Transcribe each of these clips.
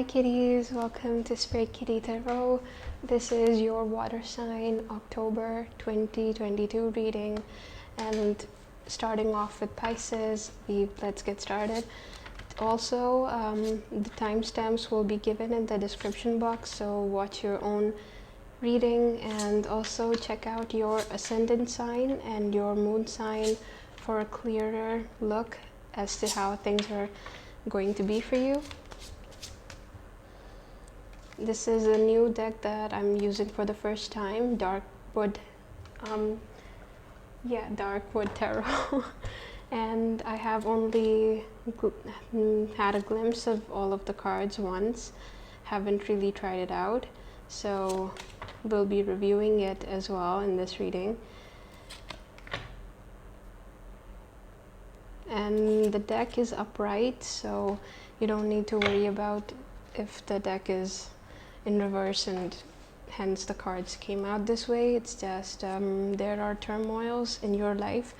Hi kitties, welcome to Spray Kitty Tarot. This is your water sign October 2022 reading, and starting off with Pisces, let's get started. Also, the timestamps will be given in the description box, so watch your own reading, and also check out your ascendant sign and your moon sign for a clearer look as to how things are going to be for you. This is a new deck that I'm using for the first time, Darkwood Tarot. And I have only had a glimpse of all of the cards once, haven't really tried it out, so we'll be reviewing it as well in this reading. And the deck is upright, so you don't need to worry about if the deck is in reverse and hence the cards came out this way. It's just there are turmoils in your life.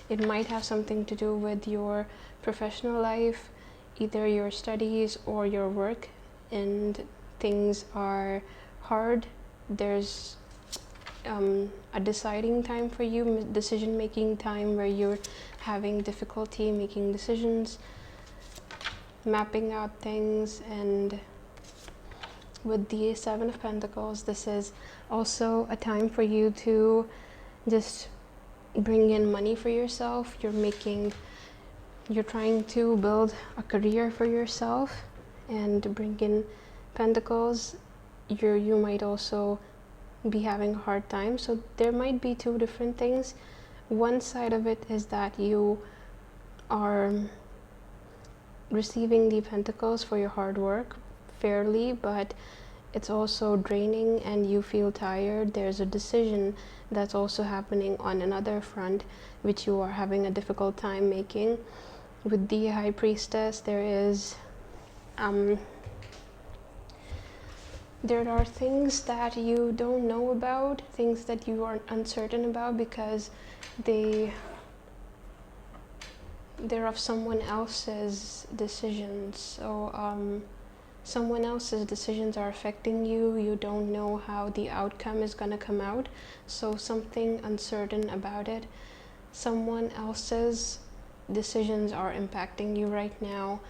It might have something to do with your professional life, either your studies or your work, and things are hard. There's a deciding time for you, decision making time, where you're having difficulty making decisions, mapping out things. And with the Seven of Pentacles, this is also a time for you to just bring in money for yourself. You're trying to build a career for yourself and bring in pentacles. You might also be having a hard time, so there might be two different things. One side of it is that you are receiving the pentacles for your hard work fairly, but it's also draining and you feel tired. There's a decision that's also happening on another front which you are having a difficult time making. With the High Priestess, there are things that you don't know about, things that you are uncertain about because they're of someone else's decisions. So someone else's decisions are affecting you. You don't know how the outcome is going to come out, so something uncertain about it. Someone else's decisions are impacting you right now.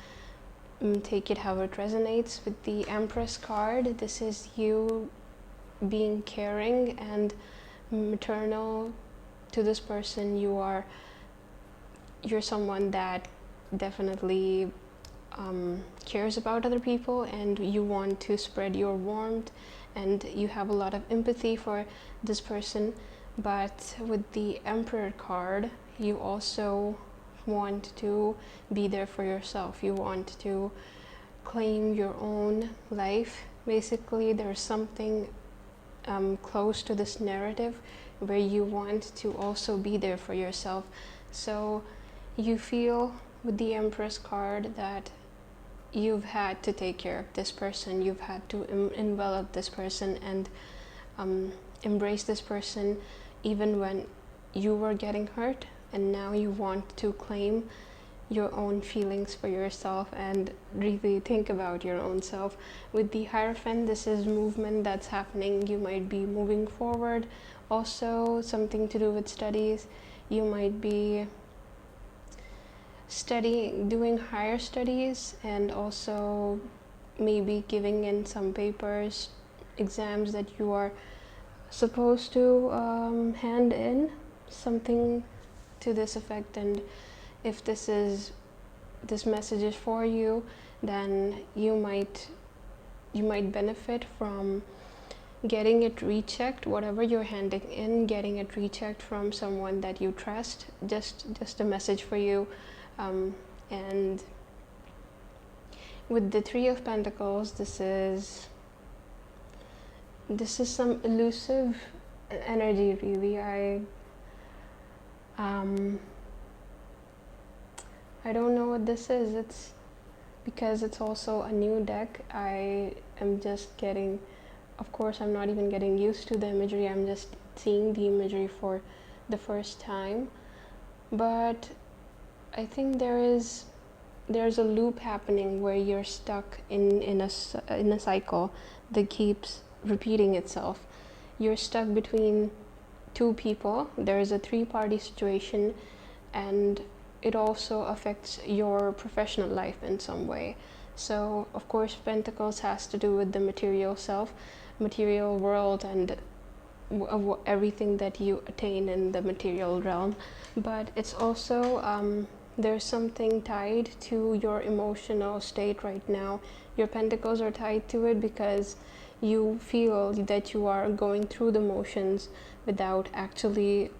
Take it how it resonates. With the Empress card, this is you being caring and maternal to this person. You're someone that definitely cares about other people, and you want to spread your warmth, and you have a lot of empathy for this person. But with the Emperor card, you also want to be there for yourself. You want to claim your own life. Basically, there's something close to this narrative where you want to also be there for yourself. So you feel with the Empress card that you've had to take care of this person, you've had to envelop this person and embrace this person even when you were getting hurt, and now you want to claim your own feelings for yourself and really think about your own self. With the Hierophant, this is movement that's happening. You might be moving forward, also something to do with studies. You might be doing higher studies, and also maybe giving in some papers, exams that you are supposed to hand in, something to this effect. And if this message is for you, then you might benefit from getting it rechecked, whatever you're handing in, getting it rechecked from someone that you trust. Just a message for you. And with the Three of Pentacles, this is some elusive energy, really. I don't know what this is. It's because it's also a new deck. I am just getting, of course I'm not even getting used to the imagery, I'm just seeing the imagery for the first time. But I think there is there's a loop happening where you're stuck in a cycle that keeps repeating itself. You're stuck between two people. There is a three-party situation, and it also affects your professional life in some way. So of course Pentacles has to do with the material self, material world, and everything that you attain in the material realm. But it's also there's something tied to your emotional state right now. Your Pentacles are tied to it because you feel that you are going through the motions without actually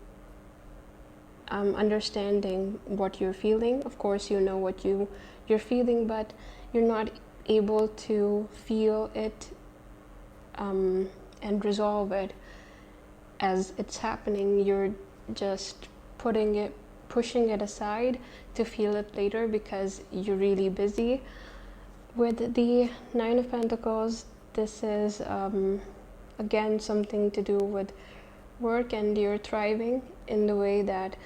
understanding what you're feeling. Of course you know what you're feeling, but you're not able to feel it and resolve it as it's happening. You're just pushing it aside to feel it later because you're really busy. With the Nine of Pentacles, this is again something to do with work, and you're thriving in the way that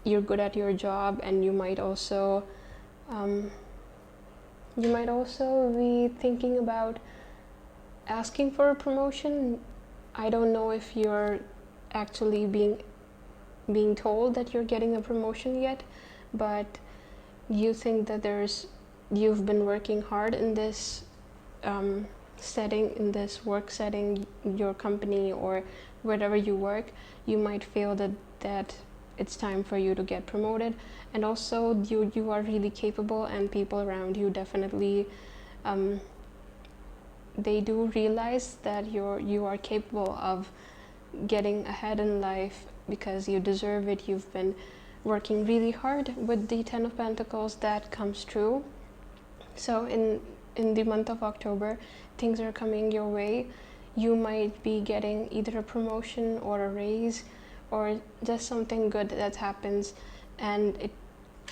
you're good at your job, and you might also be thinking about asking for a promotion. I don't know if you're actually being told that you're getting a promotion yet, but you think that you've been working hard in this setting, in this work setting, your company or wherever you work. You might feel that it's time for you to get promoted, and also you are really capable, and people around you definitely they do realize that you are capable of getting ahead in life because you deserve it. You've been working really hard. With the Ten of Pentacles, that comes true. So in the month of October, things are coming your way. You might be getting either a promotion or a raise, or just something good that happens, and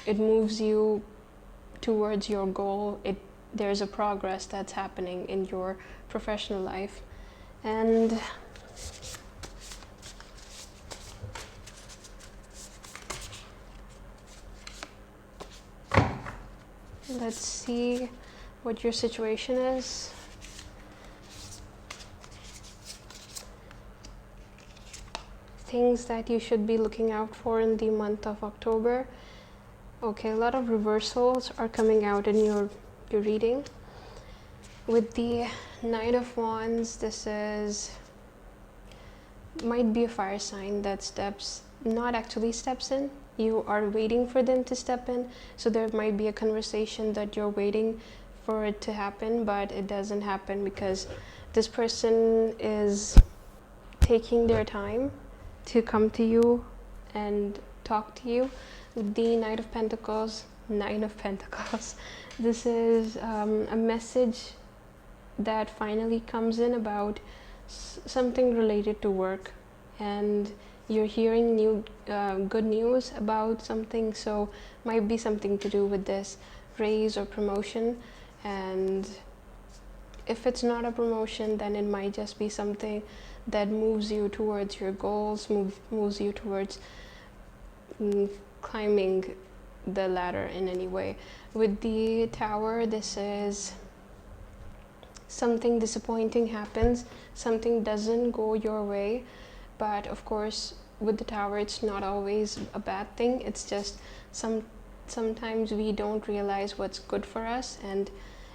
it moves you towards your goal. There's a progress that's happening in your professional life. And let's see what your situation is. Things that you should be looking out for in the month of October. Okay, a lot of reversals are coming out in your reading. With the Knight of Wands, this might be a fire sign that not actually steps in. You are waiting for them to step in. So there might be a conversation that you're waiting for it to happen, but it doesn't happen because this person is taking their time to come to you and talk to you. With the Nine of Pentacles, this is a message that finally comes in about something related to work, and you're hearing good news about something. So might be something to do with this raise or promotion, and if it's not a promotion, then it might just be something that moves you towards your goals, moves you towards climbing the ladder in any way. With the Tower, this is something disappointing happens, something doesn't go your way, but of course with the Tower it's not always a bad thing. It's just sometimes we don't realize what's good for us, and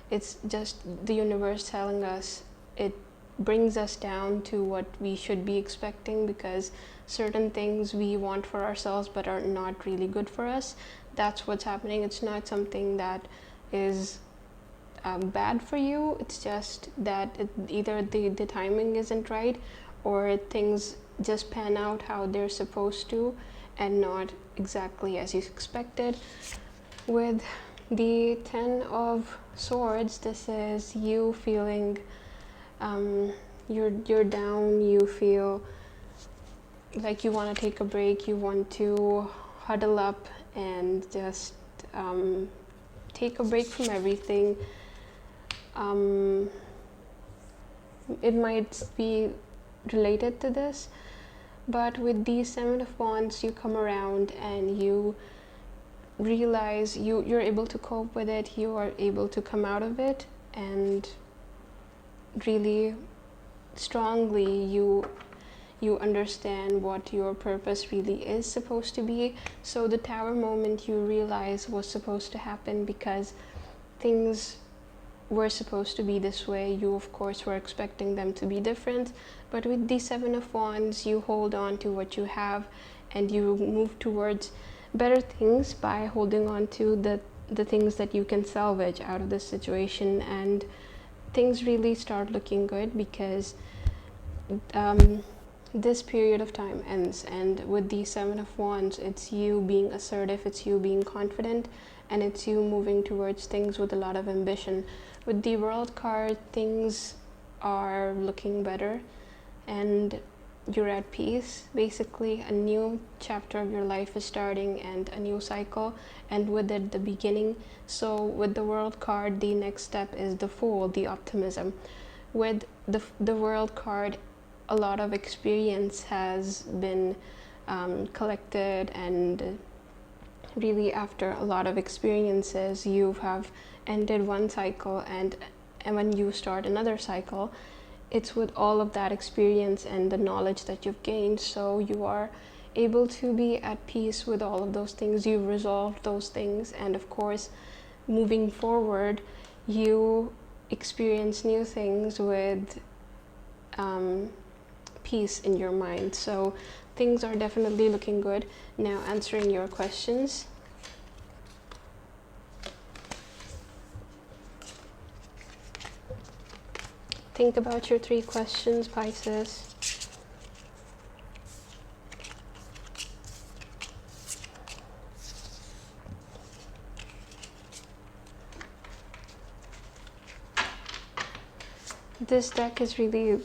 it's just the universe telling us. It brings us down to what we should be expecting, because certain things we want for ourselves but are not really good for us. That's what's happening. It's not something that is bad for you. It's just that either the timing isn't right, or things just pan out how they're supposed to and not exactly as you expected. With the Ten of Swords, this is you feeling you're down. You feel like you want to take a break. You want to huddle up and just take a break from everything. It might be related to this, but with the Seven of Wands, you come around and you realize you're able to cope with it, you are able to come out of it, and really strongly you understand what your purpose really is supposed to be. So the Tower moment, you realize was supposed to happen because things were supposed to be this way. You of course were expecting them to be different, but with the Seven of Wands, you hold on to what you have and you move towards better things by holding on to the things that you can salvage out of this situation, and things really start looking good because this period of time ends. And with the Seven of Wands, it's you being assertive, it's you being confident, and it's you moving towards things with a lot of ambition. With the World card, things are looking better and you're at peace. Basically, a new chapter of your life is starting and a new cycle, and with it, the beginning. So with the World card, the next step is the Fool, the optimism. With the World card, a lot of experience has been collected, and really after a lot of experiences, you have ended one cycle, and when you start another cycle, it's with all of that experience and the knowledge that you've gained. So you are able to be at peace with all of those things. You've resolved those things, and of course, moving forward, you experience new things with peace in your mind. So things are definitely looking good. Now, answering your questions. Think about your 3 questions, Pisces. This deck is really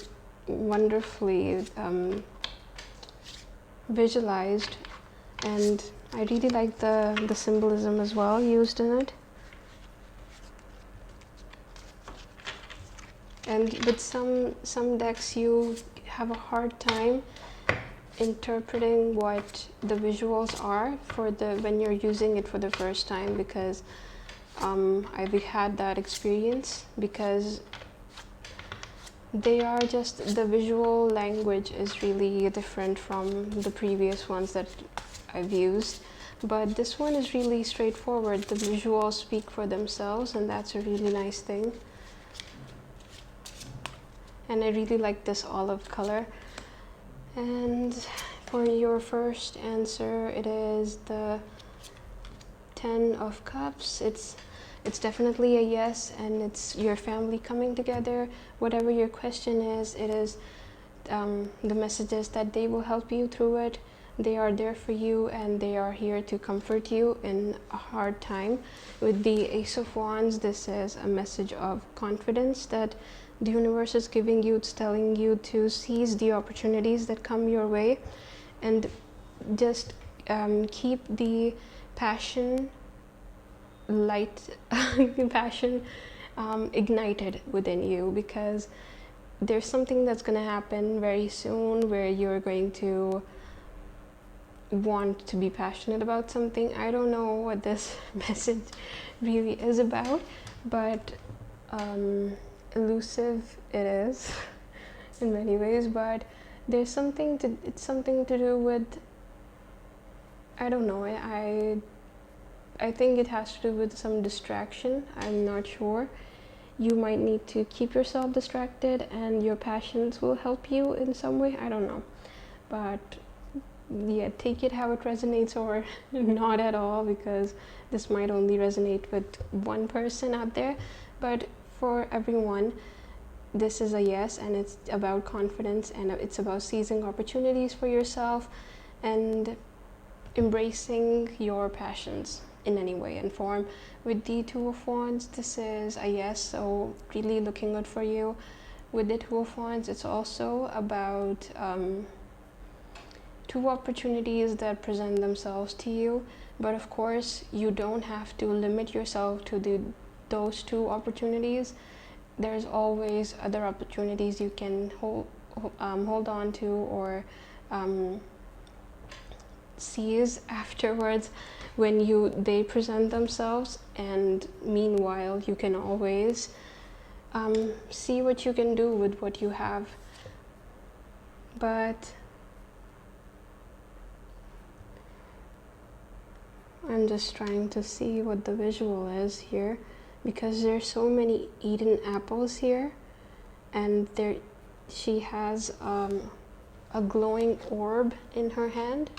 wonderfully visualized, and I really like the symbolism as well used in it. And with some decks, you have a hard time interpreting what the visuals are when you're using it for the first time, because I've had that experience, because they are just, the visual language is really different from the previous ones that I've used. But this one is really straightforward. The visuals speak for themselves, and that's a really nice thing. And I really like this olive color. And for your first answer, it is the 10 of Cups. It's definitely a yes, and it's your family coming together. Whatever your question is, it is the messages that they will help you through it. They are there for you, and they are here to comfort you in a hard time. With the Ace of Wands, this is a message of confidence that the universe is giving you. It's telling you to seize the opportunities that come your way, and just keep the passion ignited within you, because there's something that's going to happen very soon where you're going to want to be passionate about something. I don't know what this message really is about, but elusive it is in many ways. But there's something it's something to do with, I don't know, I think it has to do with some distraction. I'm not sure. You might need to keep yourself distracted, and your passions will help you in some way. I don't know, but yeah, take it how it resonates, or not at all, because this might only resonate with one person out there. But for everyone, this is a yes, and it's about confidence, and it's about seizing opportunities for yourself and embracing your passions in any way and form. With the Two of Wands, this is a yes, so really looking good for you. With the Two of Wands, it's also about 2 opportunities that present themselves to you, but of course you don't have to limit yourself to those 2 opportunities. There's always other opportunities you can hold on to, or sees afterwards when they present themselves, and meanwhile you can always see what you can do with what you have. But I'm just trying to see what the visual is here, because there's so many eaten apples here, and she has a glowing orb in her hand.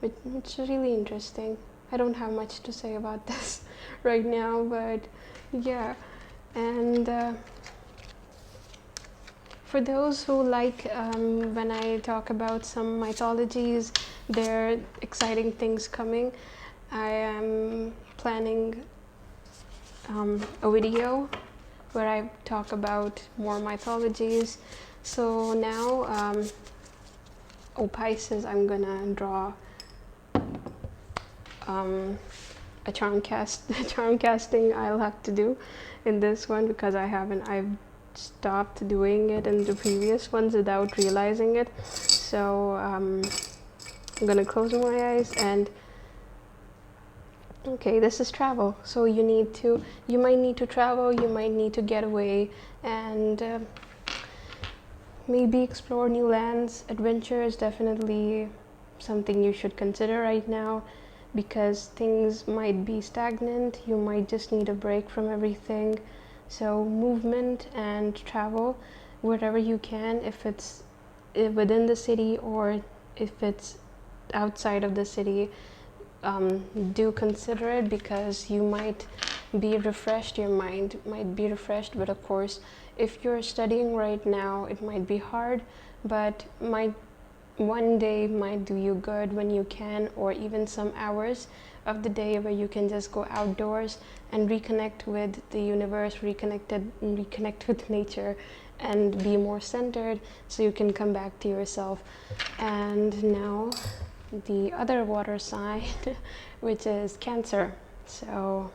It's really interesting. I don't have much to say about this right now, but yeah. And for those who like when I talk about some mythologies, there are exciting things coming. I am planning a video where I talk about more mythologies. So now, Pisces, I'm gonna draw a charm casting I'll have to do in this one, because I've stopped doing it in the previous ones without realizing it. So I'm gonna close my eyes and okay, this is travel. So you might need to travel, you might need to get away and maybe explore new lands. Adventure is definitely something you should consider right now, because things might be stagnant. You might just need a break from everything. So movement and travel wherever you can, if it's within the city or if it's outside of the city, do consider it, because you might be refreshed, your mind might be refreshed. But of course, if you're studying right now, it might be hard, but one day might do you good when you can, or even some hours of the day where you can just go outdoors and reconnect with the universe, reconnect with nature, and be more centered, so you can come back to yourself. And now the other water sign, which is Cancer. So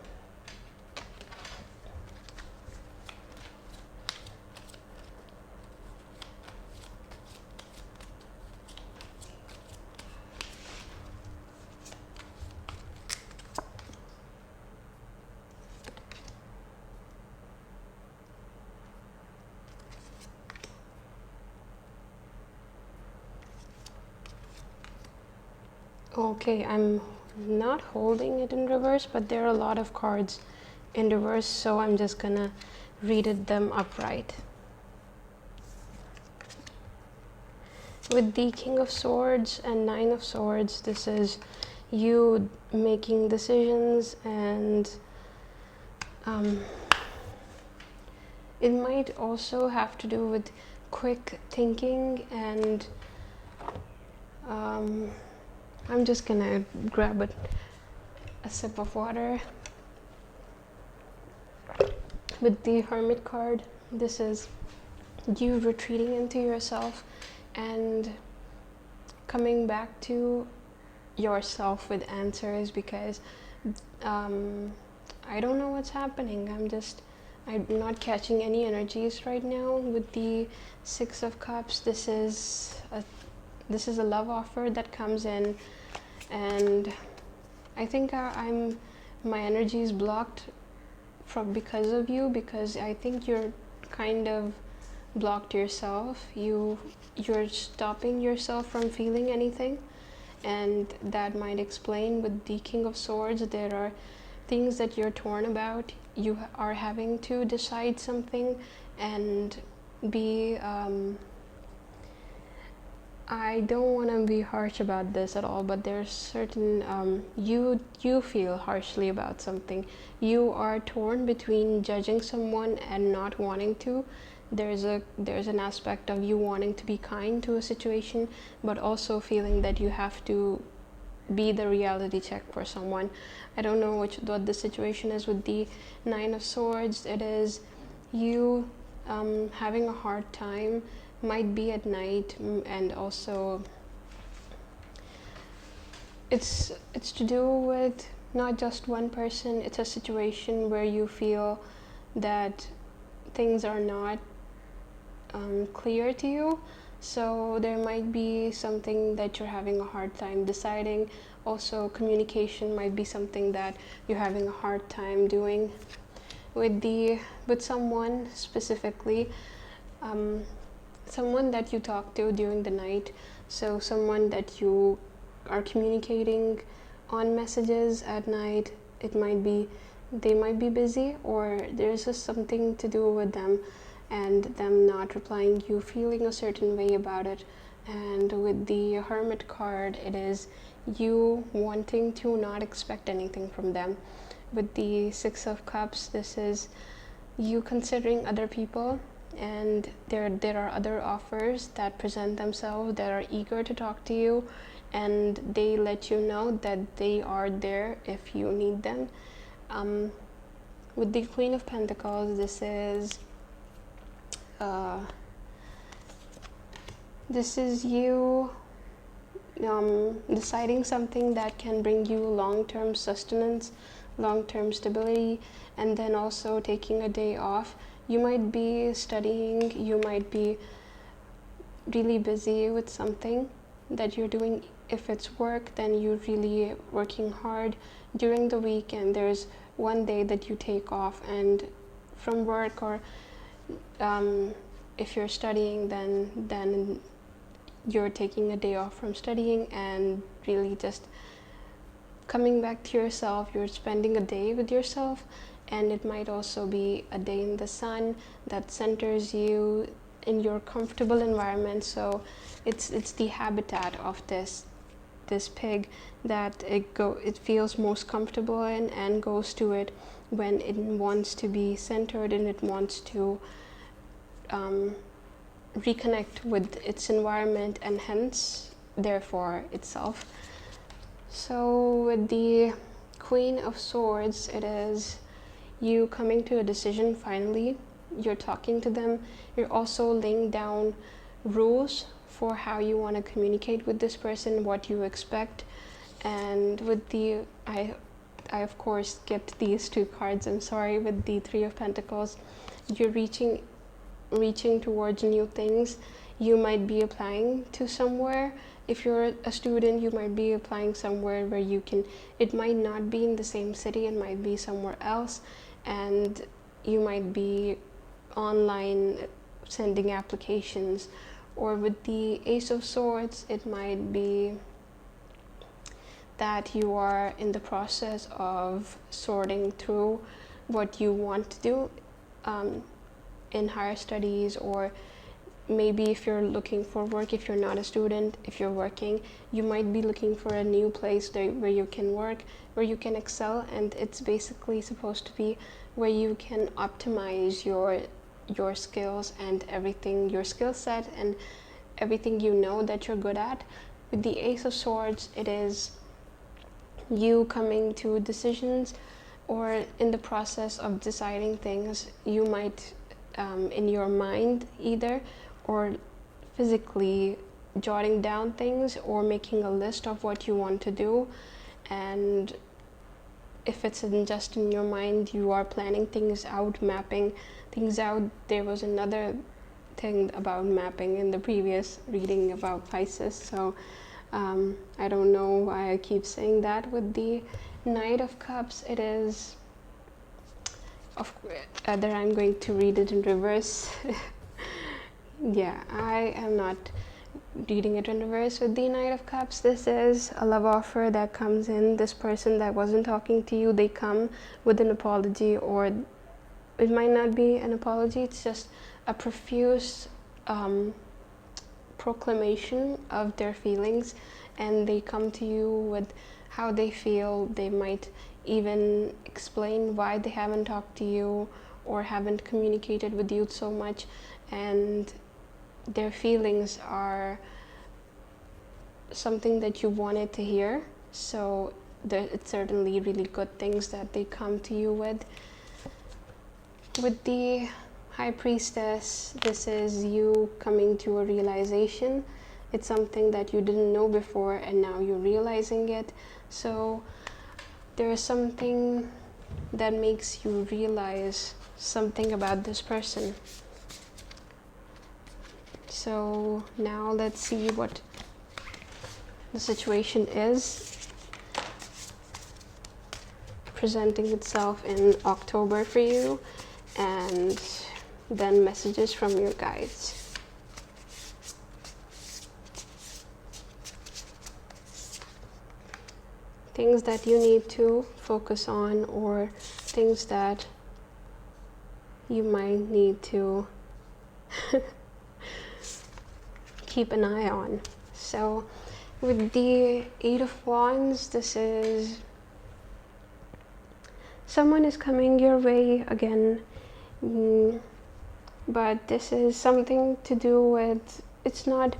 okay, I'm not holding it in reverse, but there are a lot of cards in reverse, so I'm just gonna read them upright. With the King of Swords and Nine of Swords, this is you making decisions, and it might also have to do with quick thinking. And I'm just gonna grab a sip of water. With the Hermit card, this is you retreating into yourself and coming back to yourself with answers, because I don't know what's happening. I'm not catching any energies right now. With the Six of Cups, this is a love offer that comes in, and I think my energy is blocked because of you, because I think you're kind of blocked yourself. You're stopping yourself from feeling anything, and that might explain. With the King of Swords, there are things that you're torn about. You are having to decide something and be I don't want to be harsh about this at all, but there's certain you feel harshly about something. You are torn between judging someone and not wanting to. There's an aspect of you wanting to be kind to a situation, but also feeling that you have to be the reality check for someone. I don't know what the situation is. With the Nine of Swords, it is you having a hard time, might be at night, and also it's to do with not just one person. It's a situation where you feel that things are not clear to you. So there might be something that you're having a hard time deciding. Also, communication might be something that you're having a hard time doing with someone specifically, someone that you talk to during the night. So someone that you are communicating on messages at night. It might be they might be busy, or there's just something to do with them and them not replying, you feeling a certain way about it. And with the Hermit card, it is you wanting to not expect anything from them. With the Six of Cups, this is you considering other people, and there are other offers that present themselves that are eager to talk to you, and they let you know that they are there if you need them. With the Queen of Pentacles, this is you deciding something that can bring you long-term sustenance, long-term stability, and then also taking a day off. You might be studying, you might be really busy with something that you're doing. If it's work, then you're really working hard during the week, and there's one day that you take off and from work, or if you're studying, then you're taking a day off from studying and really just coming back to yourself. You're spending a day with yourself, and it might also be a day in the sun that centers you in your comfortable environment. So it's the habitat of this pig that it feels most comfortable in, and goes to it when it wants to be centered and it wants to reconnect with its environment, and hence therefore itself. So with the Queen of Swords, it is you coming to a decision finally. You're talking to them. You're also laying down rules for how you want to communicate with this person, what you expect. And with the I of course skipped these two cards, I'm sorry. With the Three of Pentacles, you're reaching towards new things. You might be applying to somewhere. If you're a student, you might be applying somewhere where you can, it might not be in the same city, it might be somewhere else, and you might be online sending applications. Or with the Ace of Swords, it might be that you are in the process of sorting through what you want to do in higher studies, or maybe if you're looking for work, if you're not a student, if you're working, you might be looking for a new place where you can work, where you can excel. And it's basically supposed to be where you can optimize your skills and everything, your skill set and everything you know that you're good at. With the Ace of Swords, it is you coming to decisions, or in the process of deciding things. You might in your mind either, or physically jotting down things, or making a list of what you want to do. And if it's just in your mind, you are planning things out, mapping things out. There was another thing about mapping in the previous reading about Pisces, so I don't know why I keep saying that. With the Knight of Cups, it is that I'm going to read it in reverse. Yeah, I am not reading it in reverse. With the Knight of Cups, this is a love offer that comes in. This person that wasn't talking to you, they come with an apology, or it might not be an apology, it's just a profuse proclamation of their feelings, and they come to you with how they feel. They might even explain why they haven't talked to you or haven't communicated with you so much, and their feelings are something that you wanted to hear. So it's certainly really good things that they come to you with. With the High Priestess, this is you coming to a realization. It's something that you didn't know before, and now you're realizing it. So there is something that makes you realize something about this person. So now let's see what the situation is presenting itself in October for you, and then messages from your guides. Things that you need to focus on, or things that you might need to keep an eye on. So with the Eight of Wands, this is someone is coming your way again, but this is something to do with, it's not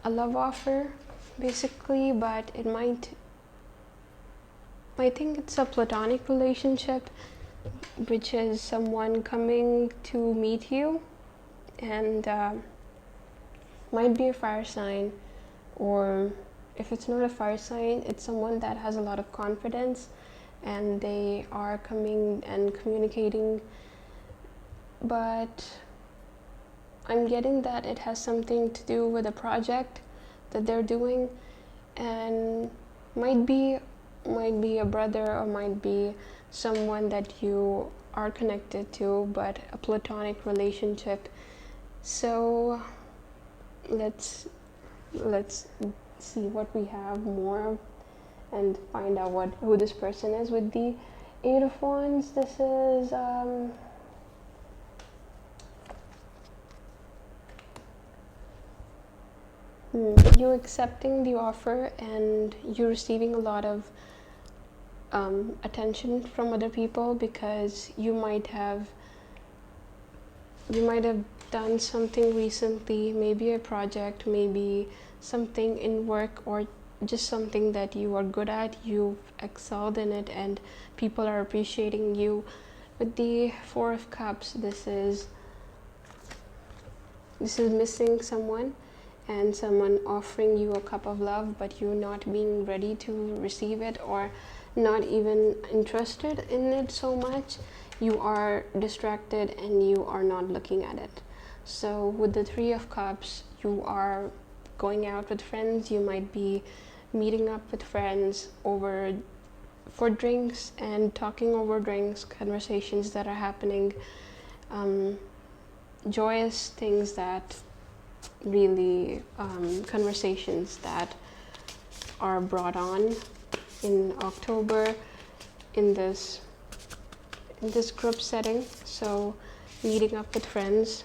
a love offer basically, but I think it's a platonic relationship, which is someone coming to meet you, and might be a fire sign, or if it's not a fire sign, it's someone that has a lot of confidence and they are coming and communicating, but I'm getting that it has something to do with a project that they're doing, and might be a brother, or might be someone that you are connected to, but a platonic relationship. So let's see what we have more of and find out who this person is. With the Eight of Wands, this is you accepting the offer, and you receiving a lot of attention from other people, because you might have done something recently, maybe a project, maybe something in work, or just something that you are good at, you've excelled in it, and people are appreciating you. With the Four of Cups, this is missing someone, and someone offering you a cup of love, but you not being ready to receive it, or not even interested in it so much. You are distracted and you are not looking at it. So with the Three of Cups, you are going out with friends, you might be meeting up with friends for drinks and talking over drinks, conversations that are happening, joyous things that really, conversations that are brought on in October in this group setting. So meeting up with friends.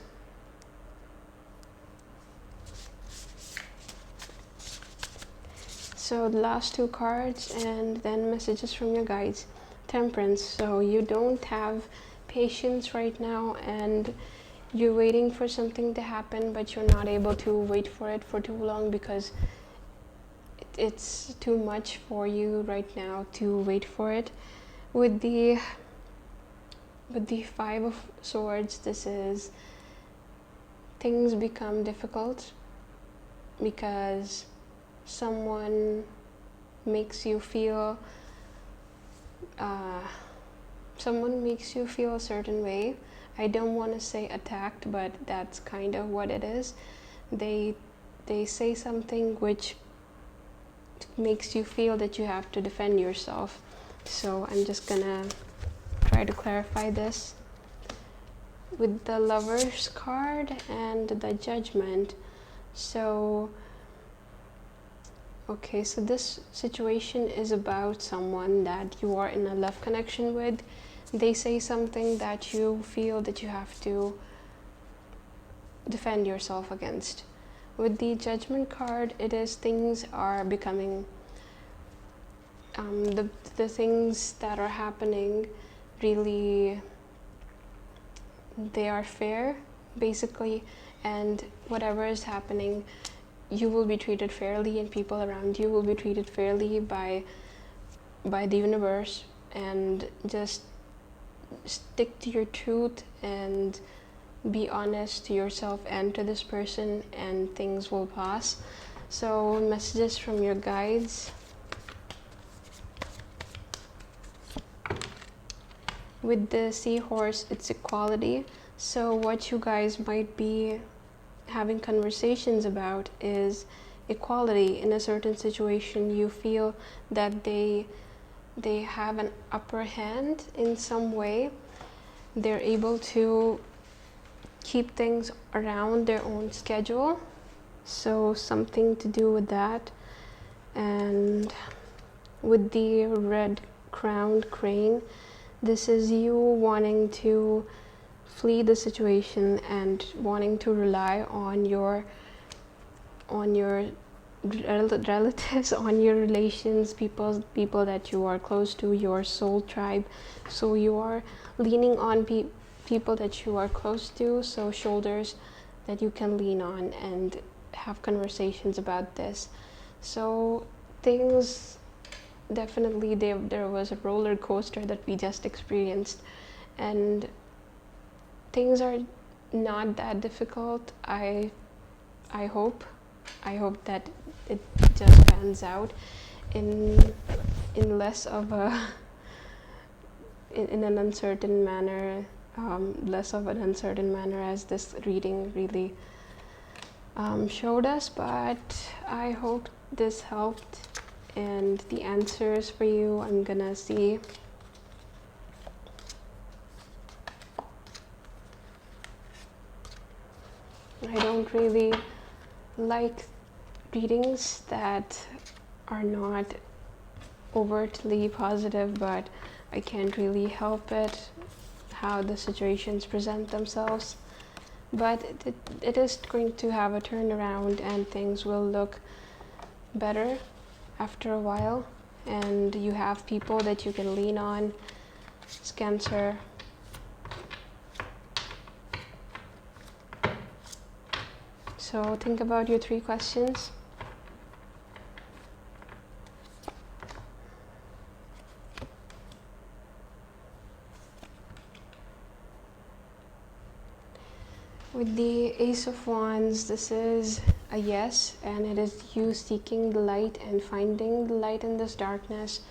So the last two cards, and then messages from your guides. Temperance. So you don't have patience right now, and you're waiting for something to happen, but you're not able to wait for it for too long, because it's too much for you right now to wait for it. With the Five of Swords, this is things become difficult because someone makes you feel a certain way. I don't want to say attacked, but that's kind of what it is. They say something which makes you feel that you have to defend yourself. So I'm just gonna try to clarify this with the Lovers card and the Judgment. So okay, so this situation is about someone that you are in a love connection with. They say something that you feel that you have to defend yourself against. With the Judgment card, it is things are becoming, the things that are happening, really, they are fair, basically, and whatever is happening, you will be treated fairly, and people around you will be treated fairly by the universe. And just stick to your truth and be honest to yourself and to this person, and things will pass. So messages from your guides. With the Seahorse, it's equality. So what you guys might be having conversations about is equality. In a certain situation, you feel that they have an upper hand in some way. They're able to keep things around their own schedule, so something to do with that. And with the red crowned crane, this is you wanting to flee the situation and wanting to rely on your relatives, on your relations, people that you are close to, your soul tribe. So you are leaning on people that you are close to, so shoulders that you can lean on and have conversations about this. So things definitely, there was a roller coaster that we just experienced, and things are not that difficult. I hope that it just pans out in less of a in an uncertain manner, less of an uncertain manner, as this reading really showed us. But I hope this helped, and the answers for you I'm gonna see. I don't really like readings that are not overtly positive, but I can't really help it how the situations present themselves. But it is going to have a turnaround, and things will look better after a while, and you have people that you can lean on. It's Cancer. So think about your 3 questions. With the Ace of Wands, this is a yes, and it is you seeking the light and finding the light in this darkness.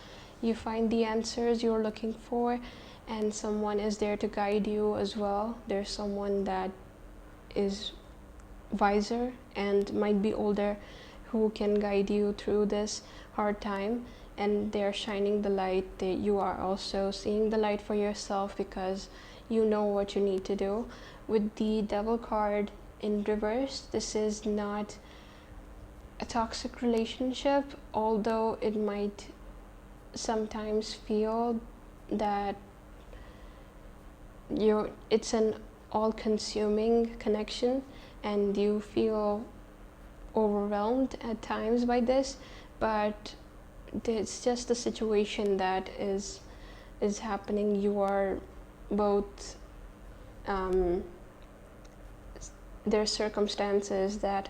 You find the answers you're looking for, and someone is there to guide you as well. There's someone that is wiser and might be older who can guide you through this hard time, and they're shining the light. You are also seeing the light for yourself because you know what you need to do. With the Devil card in reverse, this is not a toxic relationship, although it might sometimes feel that it's an all-consuming connection and you feel overwhelmed at times by this, but it's just a situation that is happening. You are both there are circumstances that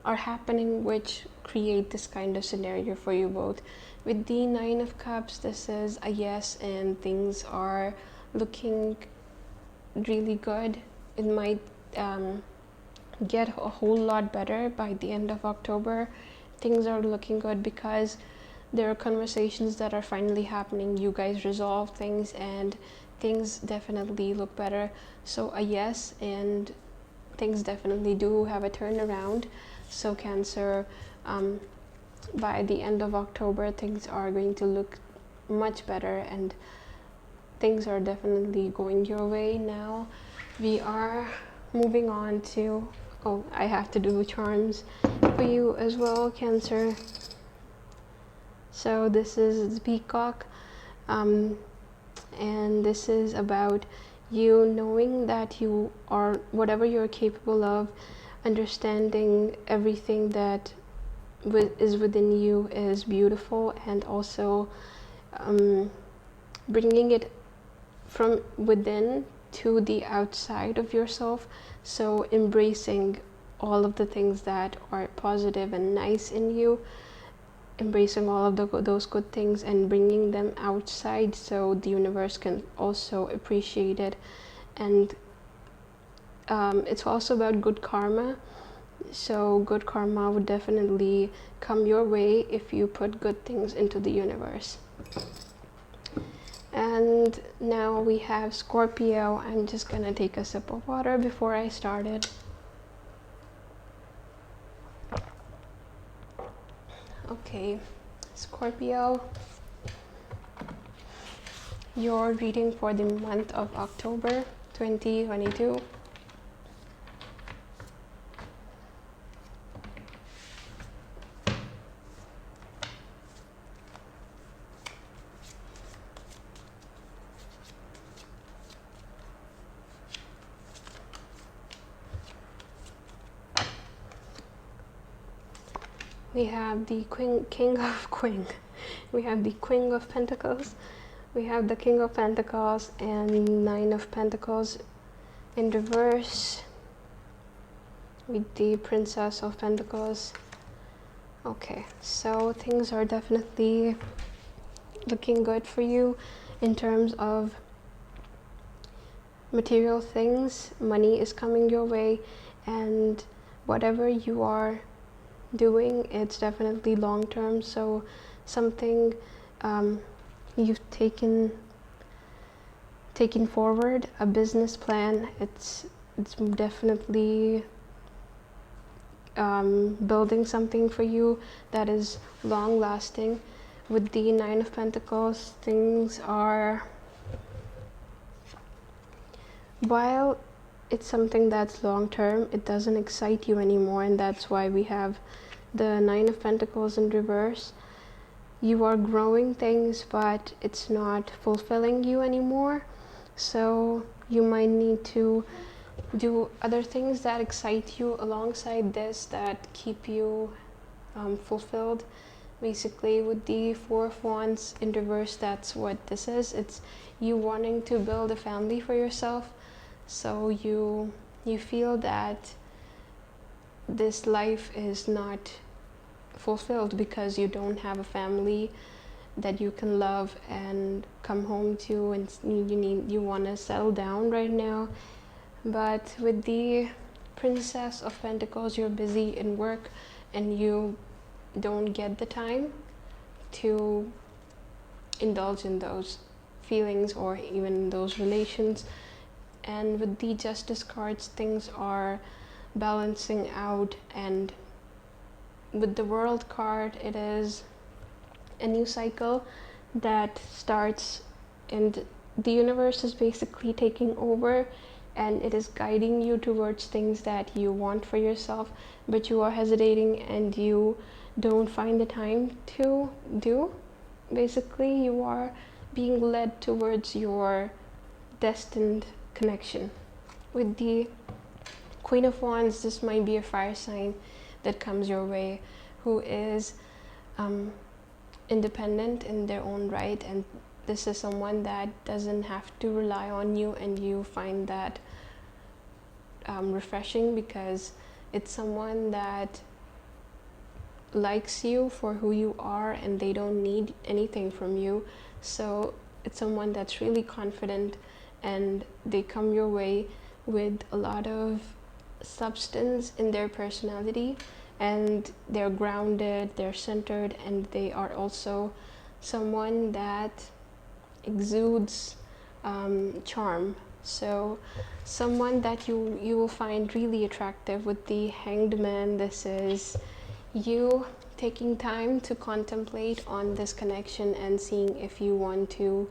are happening which create this kind of scenario for you both. With the 9 of Cups, this is a yes, and things are looking really good. It might get a whole lot better by the end of October. Things are looking good because there are conversations that are finally happening. You guys resolve things and things definitely look better. So a yes, and things definitely do have a turnaround. So Cancer, by the end of October, things are going to look much better and things are definitely going your way. Now we are moving on to, I have to do charms for you as well, Cancer. So this is the Peacock, and this is about you knowing that you are whatever you're capable of, understanding everything that is within you is beautiful, and also bringing it from within to the outside of yourself. So embracing all of the things that are positive and nice in you, embracing all of those good things and bringing them outside so the universe can also appreciate it. And it's also about good karma. So good karma would definitely come your way if you put good things into the universe. And now we have Scorpio. I'm just gonna take a sip of water before I started. Okay, Scorpio, your reading for the month of October 2022. We have the we have the Queen of Pentacles, we have the King of Pentacles, and Nine of Pentacles in reverse with the Princess of Pentacles. Okay, so things are definitely looking good for you in terms of material things. Money is coming your way, and whatever you are doing, it's definitely long term. So something you've taken forward, a business plan, it's definitely building something for you that is long lasting. With the Nine of Pentacles, things are, while it's something that's long term, it doesn't excite you anymore, and that's why we have the Nine of Pentacles in reverse. You are growing things, but it's not fulfilling you anymore, so you might need to do other things that excite you alongside this, that keep you fulfilled. Basically, with the Four of Wands in reverse, that's what this is. It's you wanting to build a family for yourself. So you feel that this life is not fulfilled because you don't have a family that you can love and come home to, and you want to settle down right now. But with the Princess of Pentacles, you're busy in work and you don't get the time to indulge in those feelings or even those relations. And with the Justice cards, things are balancing out, and with the World card, it is a new cycle that starts, and the universe is basically taking over, and it is guiding you towards things that you want for yourself, but you are hesitating and you don't find the time to do. Basically, you are being led towards your destined connection. With the Queen of Wands, this might be a fire sign that comes your way, who is independent in their own right, and this is someone that doesn't have to rely on you, and you find that refreshing, because it's someone that likes you for who you are and they don't need anything from you. So it's someone that's really confident, and they come your way with a lot of substance in their personality, and they're grounded, they're centered, and they are also someone that exudes charm. So someone that you will find really attractive. With the Hanged Man, this is you taking time to contemplate on this connection and seeing if you want to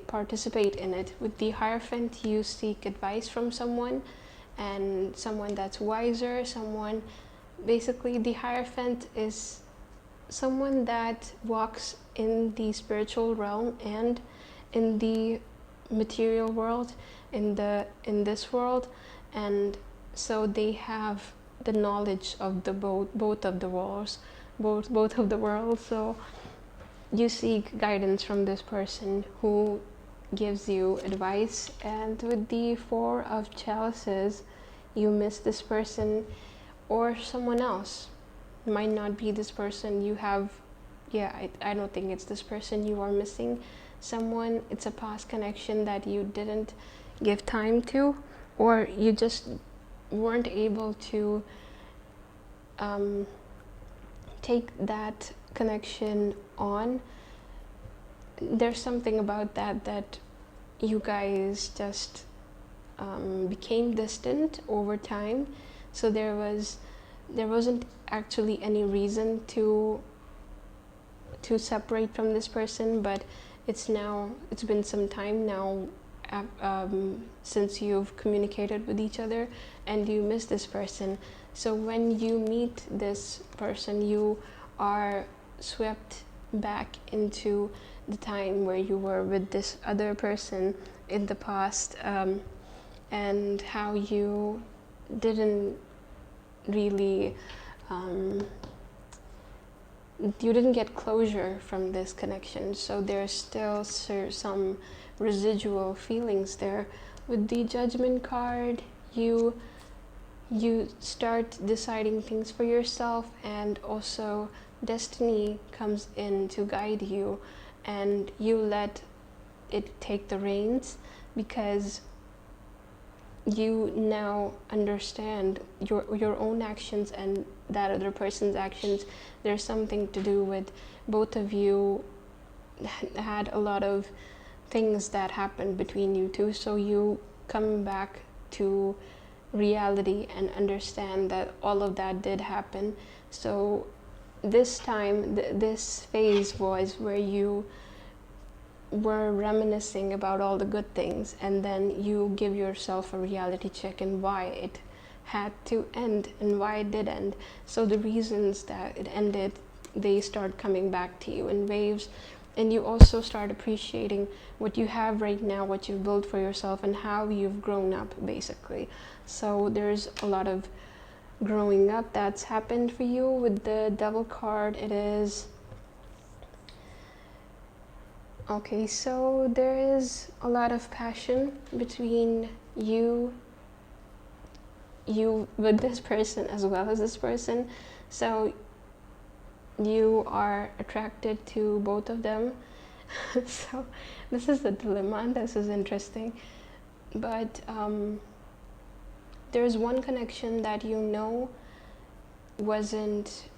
participate in it. With the Hierophant, you seek advice from someone, and someone that's wiser, someone, basically the Hierophant is someone that walks in the spiritual realm and in the material world, in this world, and so they have the knowledge of the both of the worlds. So you seek guidance from this person who gives you advice. And with the Four of Chalices, you miss this person, or someone else. It might not be this person you have. I don't think it's this person you are missing. Someone, it's a past connection that you didn't give time to, or you just weren't able to take that connection on. There's something about that you guys just became distant over time, so there wasn't actually any reason to to separate from this person, but it's been some time now since you've communicated with each other and you miss this person. So when you meet this person, you are swept back into the time where you were with this other person in the past, and how you didn't really you didn't get closure from this connection, so there's still some residual feelings there. With the Judgment card, you start deciding things for yourself, and also destiny comes in to guide you, and you let it take the reins, because you now understand your own actions and that other person's actions. There's something to do with both of you had a lot of things that happened between you two, so you come back to reality and understand that all of that did happen. So this time, this phase was where you were reminiscing about all the good things, and then you give yourself a reality check and why it had to end and why it did end. So the reasons that it ended, they start coming back to you in waves, and you also start appreciating what you have right now, what you've built for yourself, and how you've grown up, basically. So there's a lot of growing up that's happened for you. With the Devil card, it is okay, so there is a lot of passion between you with this person as well as this person. So you are attracted to both of them. So this is the dilemma. This is interesting. But there's one connection that you know wasn't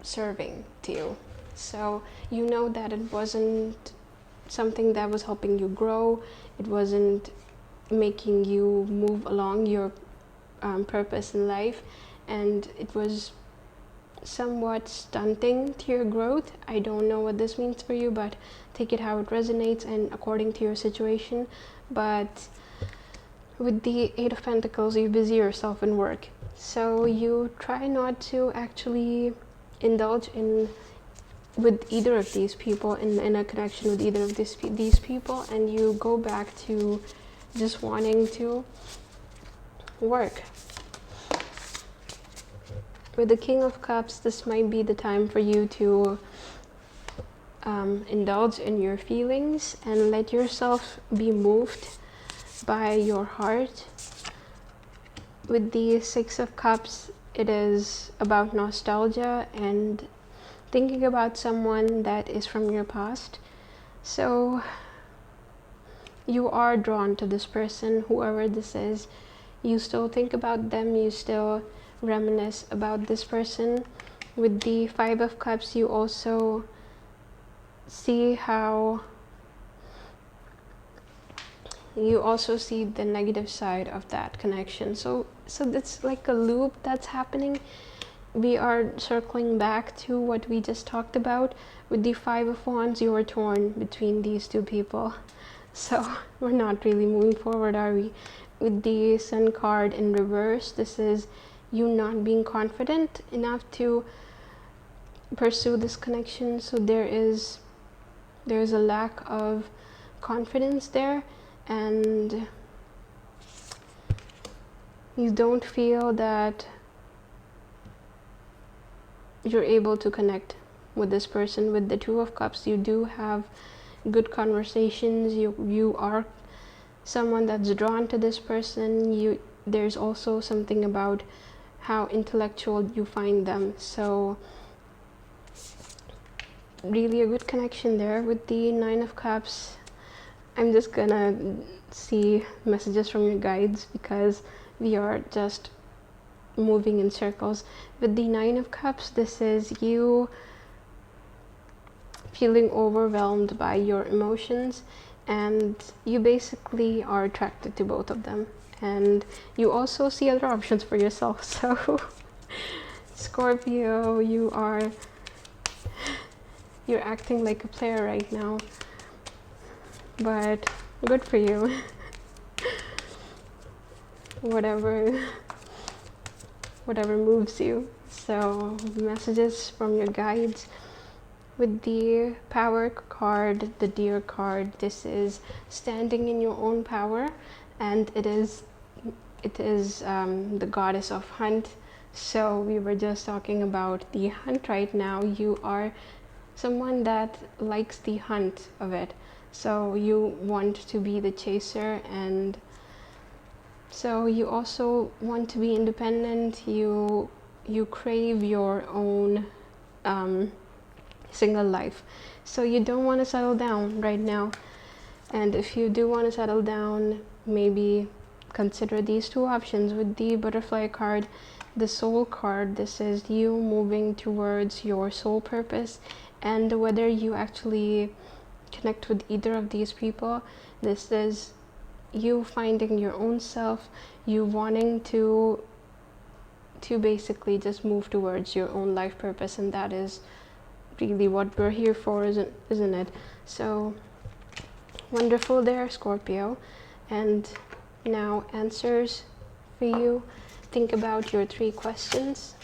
serving to you. So you know that it wasn't something that was helping you grow. It wasn't making you move along your purpose in life, and it was somewhat stunting to your growth. I don't know what this means for you, but take it how it resonates and according to your situation. But with the Eight of Pentacles, you busy yourself in work, so you try not to actually indulge in with either of these people, in a connection with either of these people, and you go back to just wanting to work. With the King of Cups, this might be the time for you to indulge in your feelings and let yourself be moved by your heart. With the Six of Cups, it is about nostalgia and thinking about someone that is from your past. So you are drawn to this person, whoever this is. You still think about them, you still reminisce about this person. With the Five of Cups, you also see the negative side of that connection. So it's like a loop that's happening. We are circling back to what we just talked about. With the Five of Wands, you are torn between these two people. So we're not really moving forward, are we? With the Sun card in reverse, this is you not being confident enough to pursue this connection. So there's a lack of confidence there, and you don't feel that you're able to connect with this person. With the Two of Cups, you do have good conversations. You are someone that's drawn to this person. There's also something about how intellectual you find them. So really a good connection there. With the Nine of Cups, I'm just gonna see messages from your guides because we are just moving in circles. With the Nine of Cups, this is you feeling overwhelmed by your emotions, and you basically are attracted to both of them, and you also see other options for yourself. So Scorpio, you are You're acting like a player right now, but good for you. whatever moves you. So messages from your guides with the power card, the deer card. This is standing in your own power, and it is the goddess of hunt. So we were just talking about the hunt right now. You are someone that likes the hunt of it, so you want to be the chaser, and so you also want to be independent. You crave your own single life, so you don't want to settle down right now. And if you do want to settle down, maybe consider these two options. With the butterfly card, the soul card, this is you moving towards your soul purpose, and whether you actually connect with either of these people, this is you finding your own self, you wanting to basically just move towards your own life purpose, and that is really what we're here for, isn't it? So wonderful there, Scorpio. And now answers for you. Think about your 3 questions.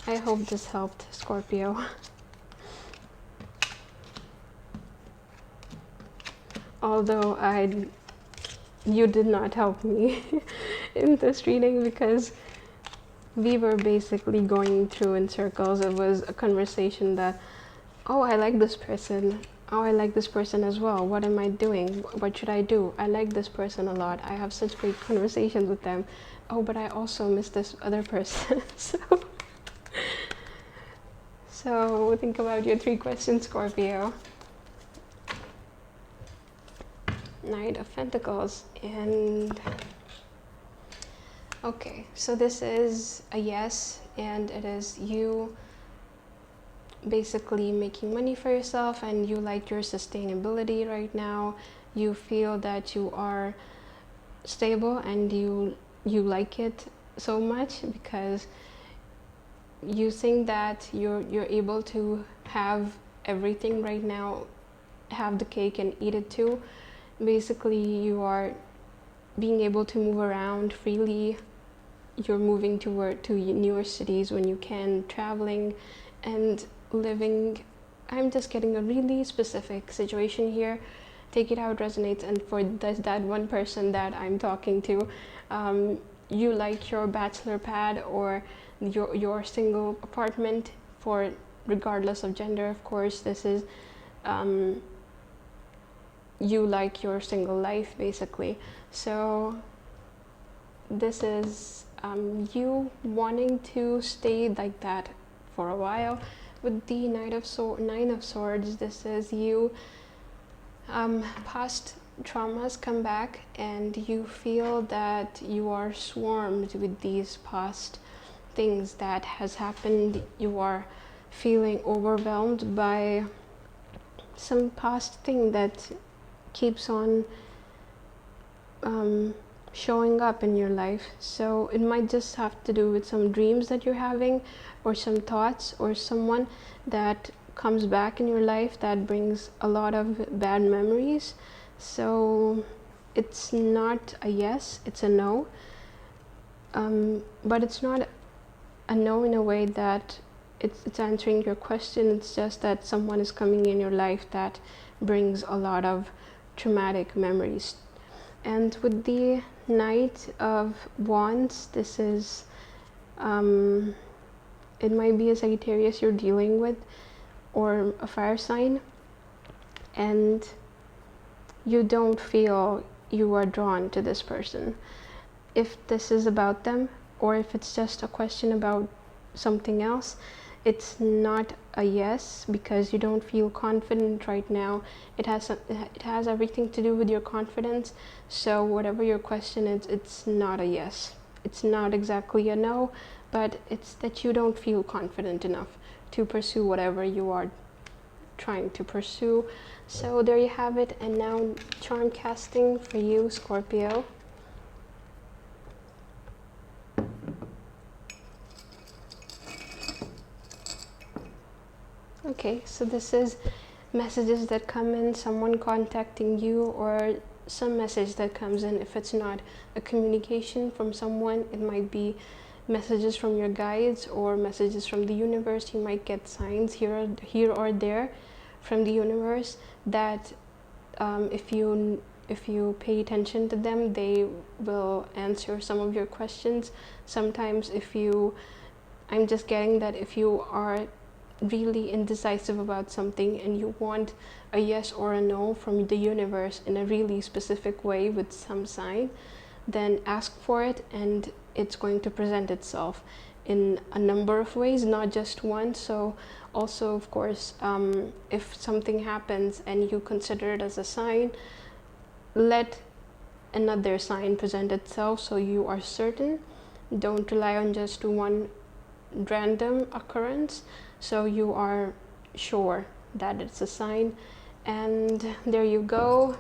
I hope this helped, Scorpio. Although you did not help me in this reading, because we were basically going through in circles. It was a conversation that, oh, I like this person. Oh, I like this person as well. What am I doing? What should I do? I like this person a lot. I have such great conversations with them. Oh, but I also miss this other person. So think about your 3 questions, Scorpio. Knight of Pentacles. And okay, so this is a yes, and it is you basically making money for yourself, and you like your sustainability right now. You feel that you are stable, and you like it so much because you think that you're able to have everything right now, have the cake and eat it too. Basically, you are being able to move around freely. You're moving to newer cities when you can, traveling and living. I'm just getting a really specific situation here. Take it how it resonates. And for that one person that I'm talking to, you like your bachelor pad or your single apartment, for regardless of gender, of course. This is you like your single life, basically. So this is you wanting to stay like that for a while. With the Nine of Swords, this is you past traumas come back, and you feel that you are swarmed with these past things that has happened. You are feeling overwhelmed by some past thing that keeps on showing up in your life. So it might just have to do with some dreams that you're having, or some thoughts, or someone that comes back in your life that brings a lot of bad memories. So it's not a yes, it's a no. But it's not a no in a way that it's answering your question. It's just that someone is coming in your life that brings a lot of traumatic memories. And with the Knight of Wands, this is it might be a Sagittarius you're dealing with, or a fire sign, and you don't feel you are drawn to this person. If this is about them, or if it's just a question about something else, it's not a yes, because you don't feel confident right now. It has everything to do with your confidence. So whatever your question is, it's not a yes. It's not exactly a no, but it's that you don't feel confident enough to pursue whatever you are trying to pursue. So there you have it. And now charm casting for you, Scorpio. Okay, so this is messages that come in, someone contacting you, or some message that comes in. If it's not a communication from someone, it might be messages from your guides or messages from the universe. You might get signs here or there from the universe that if you pay attention to them, they will answer some of your questions. Sometimes I'm just getting that if you are really indecisive about something and you want a yes or a no from the universe in a really specific way with some sign, then ask for it, and it's going to present itself in a number of ways, not just one. So also, of course, if something happens and you consider it as a sign, let another sign present itself so you are certain. Don't rely on just one random occurrence, so you are sure that it's a sign. And there you go,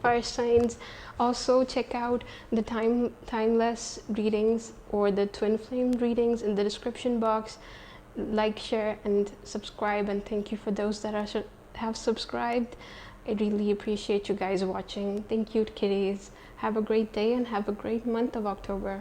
fire signs. Also check out the timeless readings or the twin flame readings in the description box. Like, share, and subscribe, and thank you for those that have subscribed. I really appreciate you guys watching. Thank you, kitties. Have a great day and have a great month of October.